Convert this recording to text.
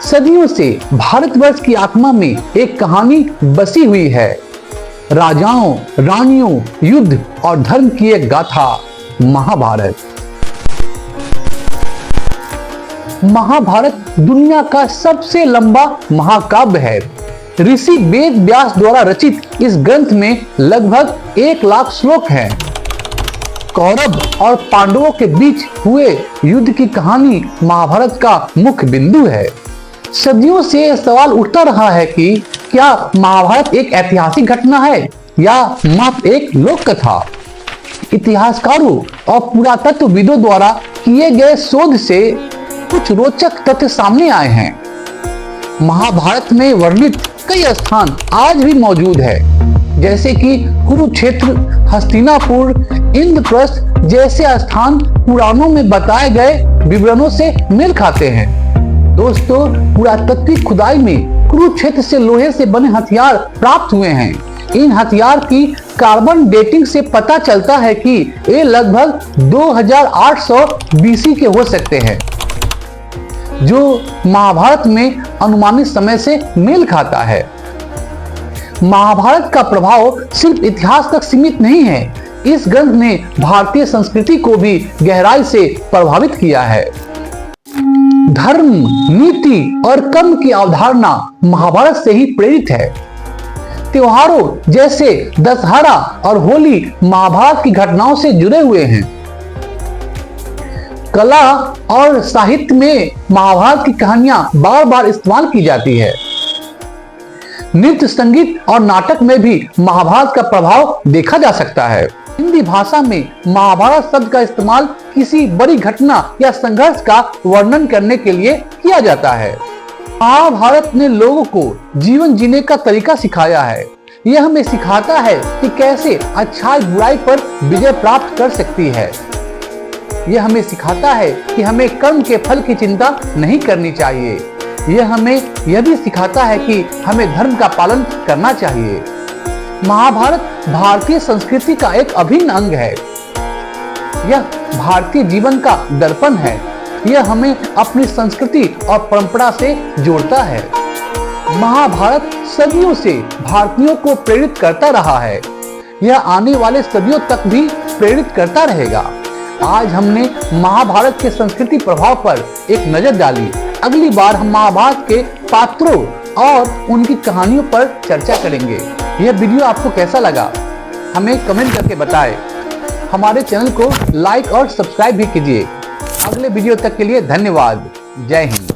सदियों से भारतवर्ष की आत्मा में एक कहानी बसी हुई है। राजाओं, रानियों, युद्ध और धर्म की एक गाथा, महाभारत। महाभारत दुनिया का सबसे लंबा महाकाव्य है। ऋषि वेद व्यास द्वारा रचित इस ग्रंथ में लगभग 1 लाख श्लोक हैं। कौरव और पांडवों के बीच हुए युद्ध की कहानी महाभारत का मुख्य बिंदु है। सदियों से यह सवाल उठता रहा है कि क्या महाभारत एक ऐतिहासिक घटना है या मात्र एक लोक कथा। इतिहासकारों और पुरातत्वविदों द्वारा किए गए शोध से कुछ रोचक तथ्य सामने आए हैं। महाभारत में वर्णित कई स्थान आज भी मौजूद है, जैसे कि कुरुक्षेत्र, हस्तिनापुर, इंद्रप्रस्थ जैसे स्थान पुराणों में बताए गए विवरणों से मेल खाते हैं। दोस्तों, पुरातात्विक खुदाई में कुरुक्षेत्र से लोहे से बने हथियार प्राप्त हुए हैं। इन हथियार की कार्बन डेटिंग से पता चलता है कि ये लगभग 2800 बीसी के हो सकते हैं, जो महाभारत में अनुमानित समय से मेल खाता है। महाभारत का प्रभाव सिर्फ इतिहास तक सीमित नहीं है। इस ग्रंथ ने भारतीय संस्कृति को भी गहराई से प्रभावित किया है। धर्म, नीति और कर्म की अवधारणा महाभारत से ही प्रेरित है। त्योहारों जैसे दशहरा और होली महाभारत की घटनाओं से जुड़े हुए हैं। कला और साहित्य में महाभारत की कहानियां बार बार इस्तेमाल की जाती है। नृत्य, संगीत और नाटक में भी महाभारत का प्रभाव देखा जा सकता है। हिंदी भाषा में महाभारत शब्द का इस्तेमाल किसी बड़ी घटना या संघर्ष का वर्णन करने के लिए किया जाता है। महाभारत ने लोगों को जीवन जीने का तरीका सिखाया है। यह हमें सिखाता है कि कैसे अच्छाई बुराई पर विजय प्राप्त कर सकती है। यह हमें सिखाता है कि हमें कर्म के फल की चिंता नहीं करनी चाहिए। यह हमें यह भी सिखाता है कि हमें धर्म का पालन करना चाहिए। महाभारत भारतीय संस्कृति का एक अभिन्न अंग है। यह भारतीय जीवन का दर्पण है। यह हमें अपनी संस्कृति और परंपरा से जोड़ता है। महाभारत सदियों से भारतीयों को प्रेरित करता रहा है। यह आने वाले सदियों तक भी प्रेरित करता रहेगा। आज हमने महाभारत के संस्कृति प्रभाव पर एक नजर डाली। अगली बार हम महाभारत के पात्रों और उनकी कहानियों पर चर्चा करेंगे। यह वीडियो आपको कैसा लगा हमें कमेंट करके बताएं। हमारे चैनल को लाइक और सब्सक्राइब भी कीजिए। अगले वीडियो तक के लिए धन्यवाद। जय हिंद।